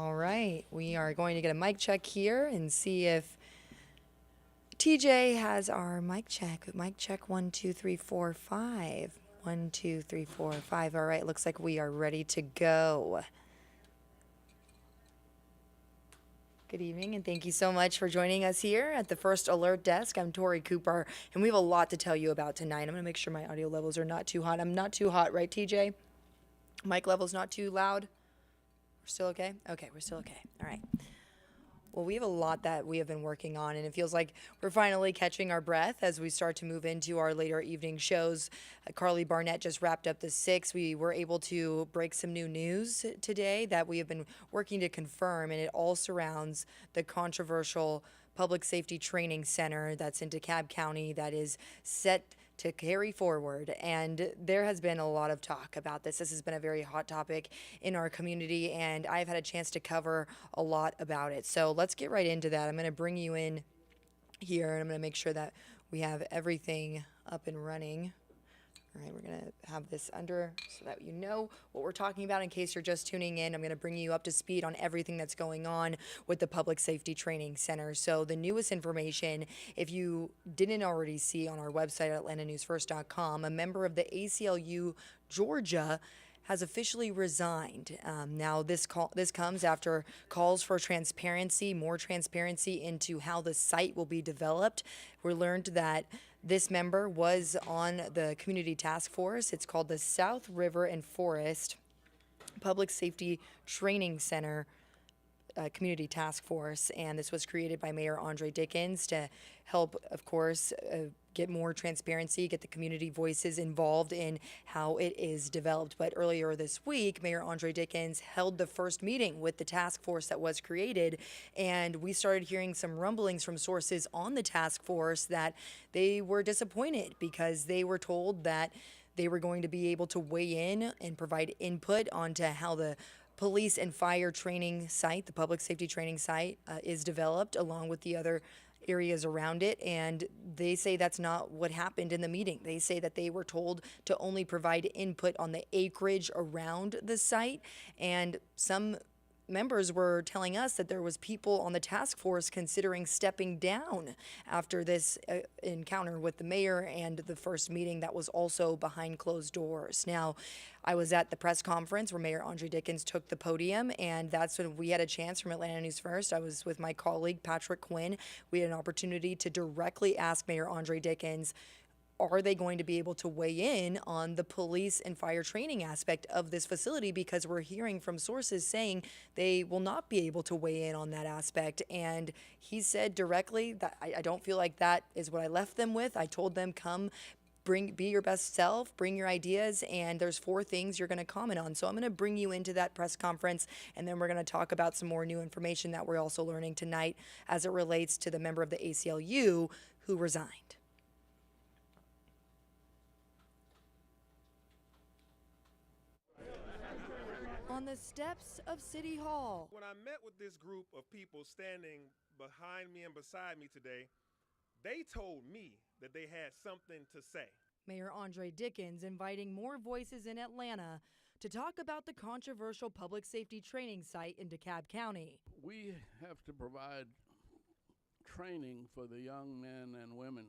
All right, we are going to get a mic check here and see if TJ has our mic check. Mic check 1, 2, 3, 4, 5. 1, 2, 3, 4, 5. All right, looks like we are ready to go. Good evening, and thank you so much for joining us here at the First Alert Desk. I'm Tori Cooper, and we have a lot to tell you about tonight. I'm going to make sure my audio levels are not too hot. I'm not too hot, right, TJ? Mic levels not too loud? We're still okay? Okay, we're still okay. All right. Well, we have a lot that we have been working on, and it feels like we're finally catching our breath as we start to move into our later evening shows. Carly Barnett just wrapped up the 6. We were able to break some new news today that we have been working to confirm, and it all surrounds the controversial Public Safety Training Center that's in Dekalb County that is set to carry forward. And there has been a lot of talk about this. This has been a very hot topic in our community, and I've had a chance to cover a lot about it. So let's get right into that. I'm going to bring you in here, and I'm going to make sure that we have everything up and running. All right, we're going to have this under so that you know what we're talking about in case you're just tuning in. I'm going to bring you up to speed on everything that's going on with the Public Safety Training Center. So the newest information, if you didn't already see on our website at atlantanewsfirst.com, a member of the ACLU Georgia has officially resigned. Now, this comes after calls for transparency, more transparency into how the site will be developed. We learned that this member was on the community task force. It's called the South River and Forest Public Safety Training Center Community Task Force, and this was created by Mayor Andre Dickens to help, of course, get more transparency, get the community voices involved in how it is developed. But earlier this week, Mayor Andre Dickens held the first meeting with the task force that was created, and we started hearing some rumblings from sources on the task force that they were disappointed because they were told that they were going to be able to weigh in and provide input onto how the police and fire training site, the public safety training site, is developed along with the other areas around it. And they say that's not what happened in the meeting. They say that they were told to only provide input on the acreage around the site. And some members were telling us that there was people on the task force considering stepping down after this encounter with the mayor and the first meeting that was also behind closed doors. Now, I was at the press conference where Mayor Andre Dickens took the podium, and that's when we had a chance from Atlanta News First. I was with my colleague, Patrick Quinn. We had an opportunity to directly ask Mayor Andre Dickens, are they going to be able to weigh in on the police and fire training aspect of this facility? Because we're hearing from sources saying they will not be able to weigh in on that aspect. And he said directly that I don't feel like that is what I left them with. I told them, come, be your best self, bring your ideas, and there's 4 things you're going to comment on. So I'm going to bring you into that press conference, and then we're going to talk about some more new information that we're also learning tonight as it relates to the member of the ACLU who resigned. On the steps of City Hall. When I met with this group of people standing behind me and beside me today, they told me that they had something to say. Mayor Andre Dickens inviting more voices in Atlanta to talk about the controversial public safety training site in Dekalb County. We have to provide training for the young men and women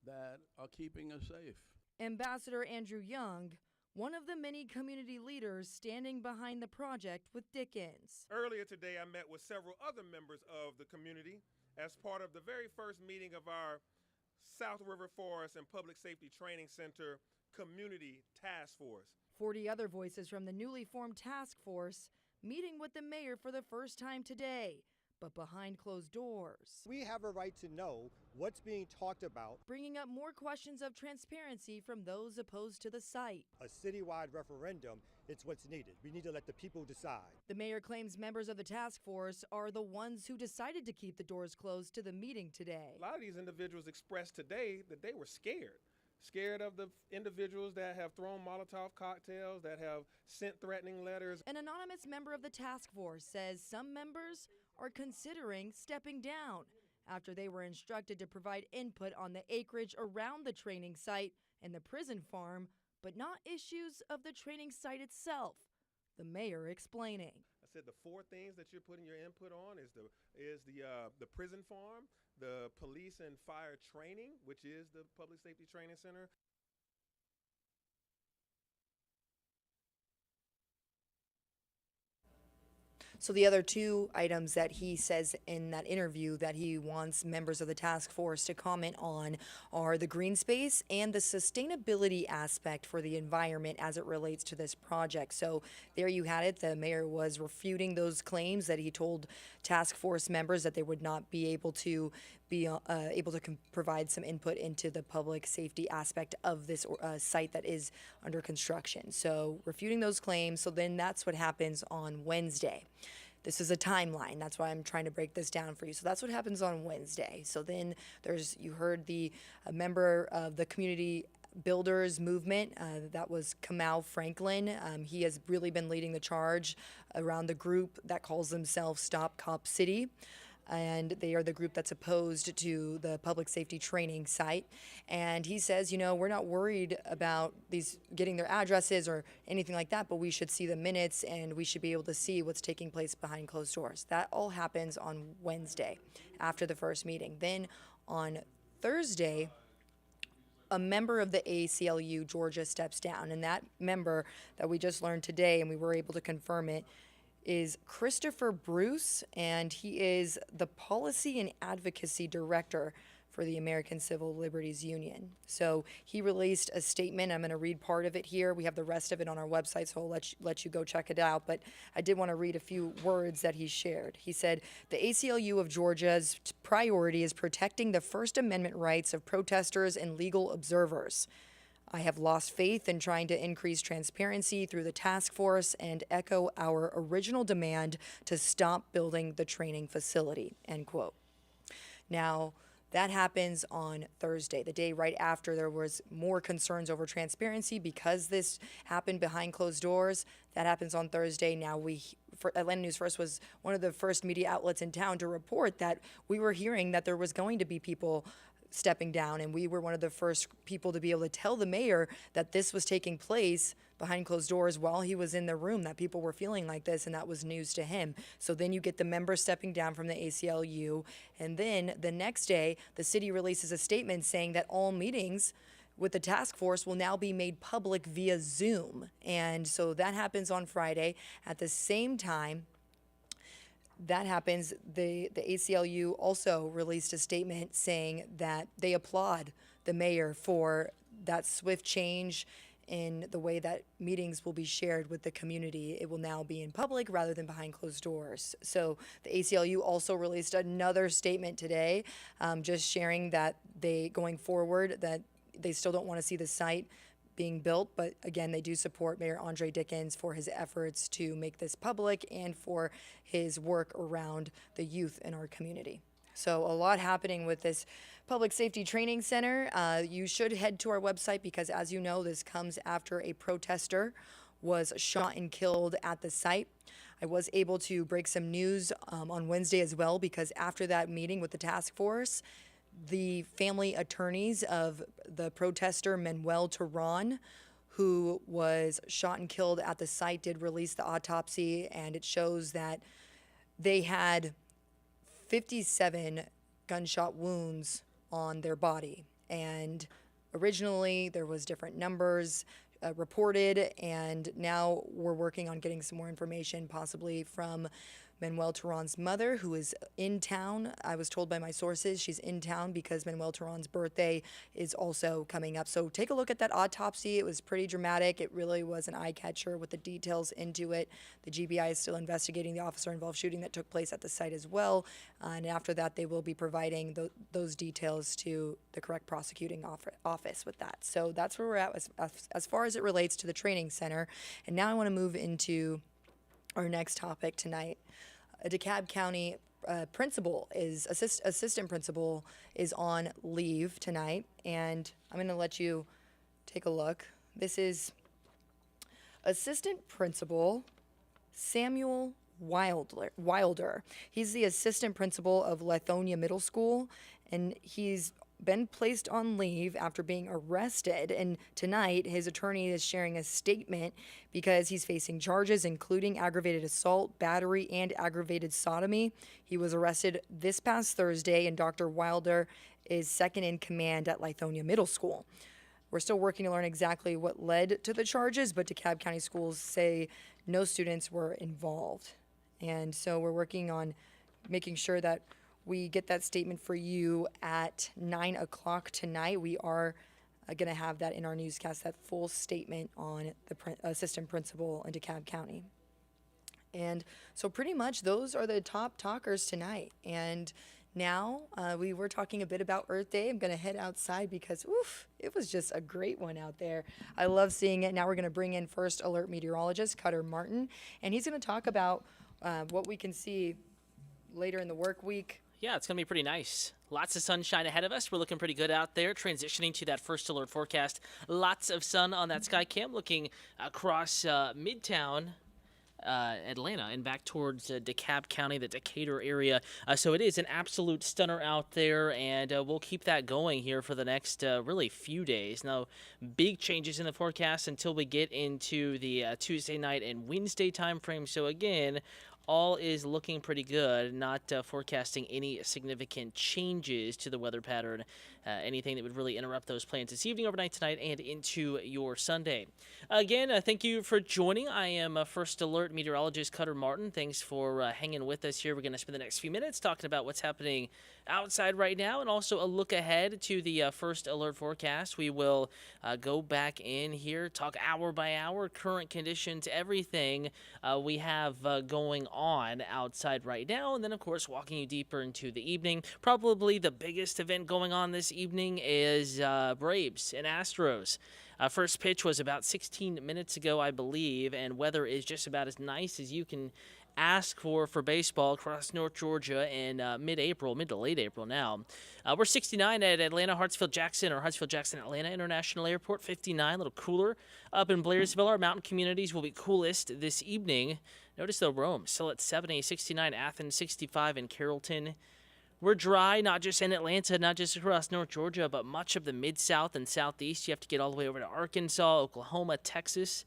that are keeping us safe. Ambassador Andrew Young, one of the many community leaders standing behind the project with Dickens. Earlier today, I met with several other members of the community as part of the very first meeting of our South River Forest and Public Safety Training Center Community Task Force. 40 other voices from the newly formed task force meeting with the mayor for the first time today, but behind closed doors. We have a right to know what's being talked about. Bringing up more questions of transparency from those opposed to the site. A citywide referendum, it's what's needed. We need to let the people decide. The mayor claims members of the task force are the ones who decided to keep the doors closed to the meeting today. A lot of these individuals expressed today that they were scared of the individuals that have thrown Molotov cocktails, that have sent threatening letters. An anonymous member of the task force says some members are considering stepping down after they were instructed to provide input on the acreage around the training site and the prison farm, but not issues of the training site itself. The mayor explaining. I said the 4 things that you're putting your input on is the prison farm, the police and fire training, which is the Public Safety Training Center. So the other 2 items that he says in that interview that he wants members of the task force to comment on are the green space and the sustainability aspect for the environment as it relates to this project. So there you had it. The mayor was refuting those claims that he told task force members that they would not be able to provide some input into the public safety aspect of this site that is under construction. So refuting those claims. So then that's what happens on Wednesday. This is a timeline. That's why I'm trying to break this down for you. So that's what happens on Wednesday. So then you heard a member of the community builders movement. That was Kamau Franklin. He has really been leading the charge around the group that calls themselves Stop Cop City. And they are the group that's opposed to the public safety training site. And he says, we're not worried about these getting their addresses or anything like that, but we should see the minutes and we should be able to see what's taking place behind closed doors. That all happens on Wednesday after the first meeting. Then on Thursday, a member of the ACLU Georgia steps down, and that member that we just learned today, and we were able to confirm it, is Christopher Bruce, and he is the Policy and Advocacy Director for the American Civil Liberties Union. So he released a statement. I'm going to read part of it here. We have the rest of it on our website, so I'll let you go check it out. But I did want to read a few words that he shared. He said, "The ACLU of Georgia's priority is protecting the First Amendment rights of protesters and legal observers. I have lost faith in trying to increase transparency through the task force and echo our original demand to stop building the training facility," end quote. Now, that happens on Thursday, the day right after there was more concerns over transparency because this happened behind closed doors. That happens on Thursday. Now, Atlanta News First was one of the first media outlets in town to report that we were hearing that there was going to be people stepping down, and we were one of the first people to be able to tell the mayor that this was taking place behind closed doors while he was in the room, that people were feeling like this, and that was news to him. So then you get the members stepping down from the ACLU, and then the next day, the city releases a statement saying that all meetings with the task force will now be made public via Zoom. And so that happens on Friday. At the same time that happens, the ACLU also released a statement saying that they applaud the mayor for that swift change in the way that meetings will be shared with the community. It will now be in public rather than behind closed doors. So the ACLU also released another statement today, just sharing that going forward, that they still don't want to see the site being built, but again, they do support Mayor Andre Dickens for his efforts to make this public and for his work around the youth in our community. So a lot happening with this Public Safety Training Center. You should head to our website because, as you know, this comes after a protester was shot and killed at the site. I was able to break some news on Wednesday as well, because after that meeting with the task force, the family attorneys of the protester Manuel Turan, who was shot and killed at the site, did release the autopsy, and it shows that they had 57 gunshot wounds on their body. And originally there was different numbers reported, and now we're working on getting some more information, possibly from Manuel Turan's mother, who is in town. I was told by my sources she's in town because Manuel Turan's birthday is also coming up. So take a look at that autopsy. It was pretty dramatic. It really was an eye catcher with the details into it. The GBI is still investigating the officer-involved shooting that took place at the site as well. And after that, they will be providing those details to the correct prosecuting office with that. So that's where we're at as far as it relates to the training center. And now I want to move into our next topic tonight. A DeKalb County assistant principal is on leave tonight, and I'm going to let you take a look. This is assistant principal Samuel Wilder. He's the assistant principal of Lithonia Middle School, and he's been placed on leave after being arrested. And tonight, his attorney is sharing a statement because he's facing charges, including aggravated assault, battery, and aggravated sodomy. He was arrested this past Thursday, and Dr. Wilder is second in command at Lithonia Middle School. We're still working to learn exactly what led to the charges, but DeKalb County schools say no students were involved. And so we're working on making sure that we get that statement for you at 9 o'clock tonight. We are going to have that in our newscast, that full statement on the assistant principal in DeKalb County. And so pretty much those are the top talkers tonight. And now we were talking a bit about Earth Day. I'm going to head outside because, it was just a great one out there. I love seeing it. Now we're going to bring in First Alert meteorologist Cutter Martin, and he's going to talk about what we can see later in the work week. Yeah, it's going to be pretty nice. Lots of sunshine ahead of us. We're looking pretty good out there. Transitioning to that First Alert forecast. Lots of sun on that sky cam looking across Midtown Atlanta and back towards DeKalb County, the Decatur area. So it is an absolute stunner out there, and we'll keep that going here for the next really few days. Now, big changes in the forecast until we get into the Tuesday night and Wednesday time frame. So again, all is looking pretty good, not forecasting any significant changes to the weather pattern, anything that would really interrupt those plans this evening, overnight, tonight, and into your Sunday. Again, thank you for joining. I am First Alert meteorologist Cutter Martin. Thanks for hanging with us here. We're going to spend the next few minutes talking about what's happening outside right now and also a look ahead to the First Alert forecast. We will go back in here, talk hour by hour, current conditions, everything we have going on outside right now, and then of course walking you deeper into the evening. Probably the biggest event going on this evening is Braves and Astros. First pitch was about 16 minutes ago, I believe, and weather is just about as nice as you can ask for baseball across North Georgia in mid-April, mid to late April now. We're 69 at Atlanta Hartsfield-Jackson Atlanta International Airport, 59, a little cooler. Up in Blairsville, our mountain communities will be coolest this evening. Notice though, Rome still at 70, 69, Athens 65 in Carrollton. We're dry, not just in Atlanta, not just across North Georgia, but much of the Mid-South and Southeast. You have to get all the way over to Arkansas, Oklahoma, Texas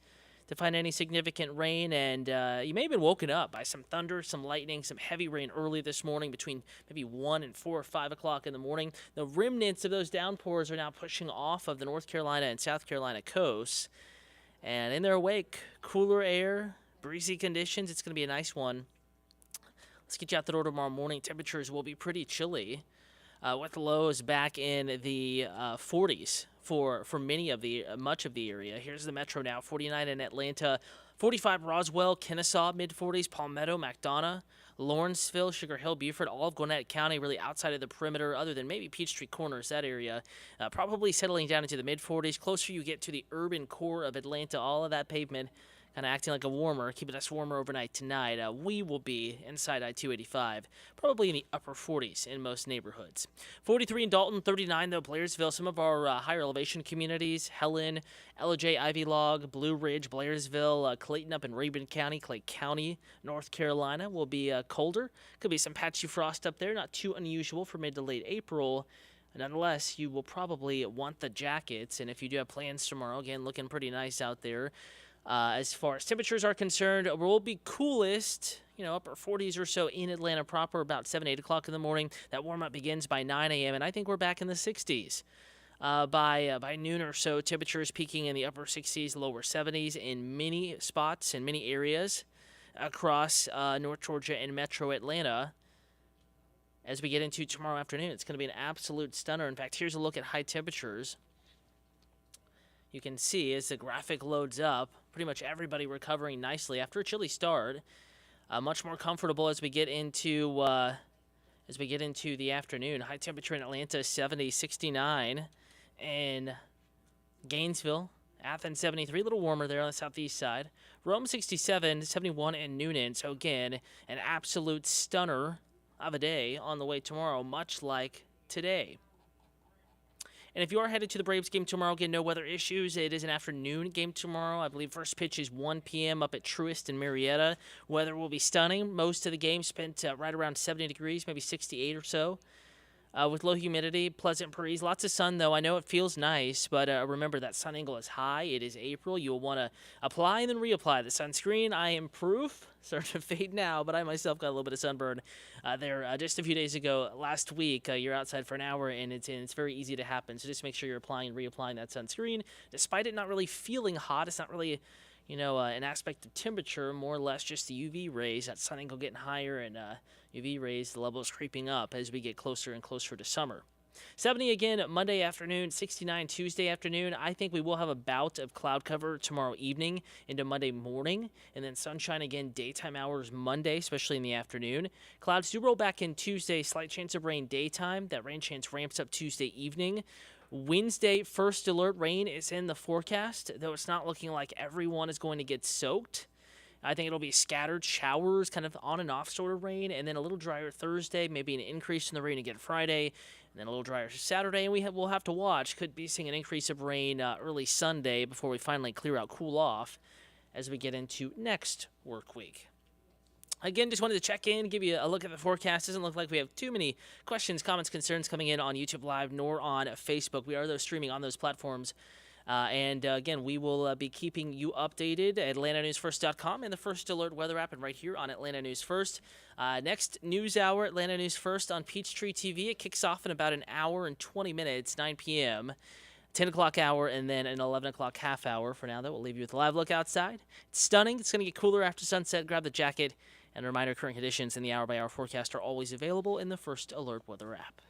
to find any significant rain, and you may have been woken up by some thunder, some lightning, some heavy rain early this morning between maybe 1 and 4 or 5 o'clock in the morning. The remnants of those downpours are now pushing off of the North Carolina and South Carolina coasts, and in their wake, cooler air, breezy conditions. It's going to be a nice one. Let's get you out the door tomorrow morning. Temperatures will be pretty chilly, with lows back in the 40s for much of the area. Here's the metro now: 49 in Atlanta, 45 Roswell, Kennesaw, mid-40s, Palmetto, McDonough, Lawrenceville, Sugar Hill, Beaufort, all of Gwinnett County, really outside of the perimeter, other than maybe Peachtree Corners, that area, probably settling down into the mid-40s. Closer you get to the urban core of Atlanta, all of that pavement kind of acting like a warmer, keeping us warmer overnight tonight. We will be inside I-285, probably in the upper 40s in most neighborhoods. 43 in Dalton, 39 though Blairsville. Some of our higher elevation communities, Helen, LJ, Ivy Log, Blue Ridge, Blairsville, Clayton up in Rabun County, Clay County, North Carolina will be colder. Could be some patchy frost up there, not too unusual for mid to late April. Nonetheless, you will probably want the jackets, and if you do have plans tomorrow, again, looking pretty nice out there. As far as temperatures are concerned, we'll be coolest, upper 40s or so in Atlanta proper, about 7, 8 o'clock in the morning. That warm-up begins by 9 a.m., and I think we're back in the 60s. By noon or so, temperatures peaking in the upper 60s, lower 70s in many spots and many areas across North Georgia and metro Atlanta. As we get into tomorrow afternoon, it's going to be an absolute stunner. In fact, here's a look at high temperatures. You can see as the graphic loads up, pretty much everybody recovering nicely after a chilly start. Much more comfortable as we get into the afternoon. High temperature in Atlanta 70, 69 in Gainesville. Athens 73, a little warmer there on the southeast side. Rome 67, 71 in Noonan. So again, an absolute stunner of a day on the way tomorrow, much like today. And if you are headed to the Braves game tomorrow, again, no weather issues. It is an afternoon game tomorrow. I believe first pitch is 1 p.m. up at Truist and Marietta. Weather will be stunning. Most of the game spent right around 70 degrees, maybe 68 or so. with low humidity, pleasant breeze, lots of sun though. I know it feels nice, but remember that sun angle is high. It is April. You'll want to apply and then reapply the sunscreen. I am proof. Starting to fade now, but I myself got a little bit of sunburn there just a few days ago. Last week, you're outside for an hour and it's very easy to happen. So just make sure you're applying and reapplying that sunscreen. Despite it not really feeling hot, it's not really an aspect of temperature, more or less just the UV rays, that sun angle getting higher, and UV rays, the levels creeping up as we get closer and closer to summer. 70 again Monday afternoon, 69 Tuesday afternoon. I think we will have a bout of cloud cover tomorrow evening into Monday morning, and then sunshine again daytime hours Monday, especially in the afternoon. Clouds do roll back in Tuesday, slight chance of rain daytime. That rain chance ramps up Tuesday evening. Wednesday, first alert rain is in the forecast, though it's not looking like everyone is going to get soaked. I think it'll be scattered showers, kind of on and off sort of rain, and then a little drier Thursday, maybe an increase in the rain again Friday, and then a little drier Saturday, and we'll have to watch. Could be seeing an increase of rain early Sunday before we finally clear out, cool off as we get into next work week. Again, just wanted to check in, give you a look at the forecast. Doesn't look like we have too many questions, comments, concerns coming in on YouTube Live nor on Facebook. We are, though, streaming on those platforms. Again, we will be keeping you updated at AtlantaNewsFirst.com and the First Alert weather app, and right here on Atlanta News First. Next news hour, Atlanta News First on Peachtree TV. It kicks off in about an hour and 20 minutes, 9 p.m., 10 o'clock hour, and then an 11 o'clock half hour. For now, though, we'll leave you with a live look outside. It's stunning. It's going to get cooler after sunset. Grab the jacket. And a reminder, current conditions in the hour-by-hour forecast are always available in the First Alert weather app.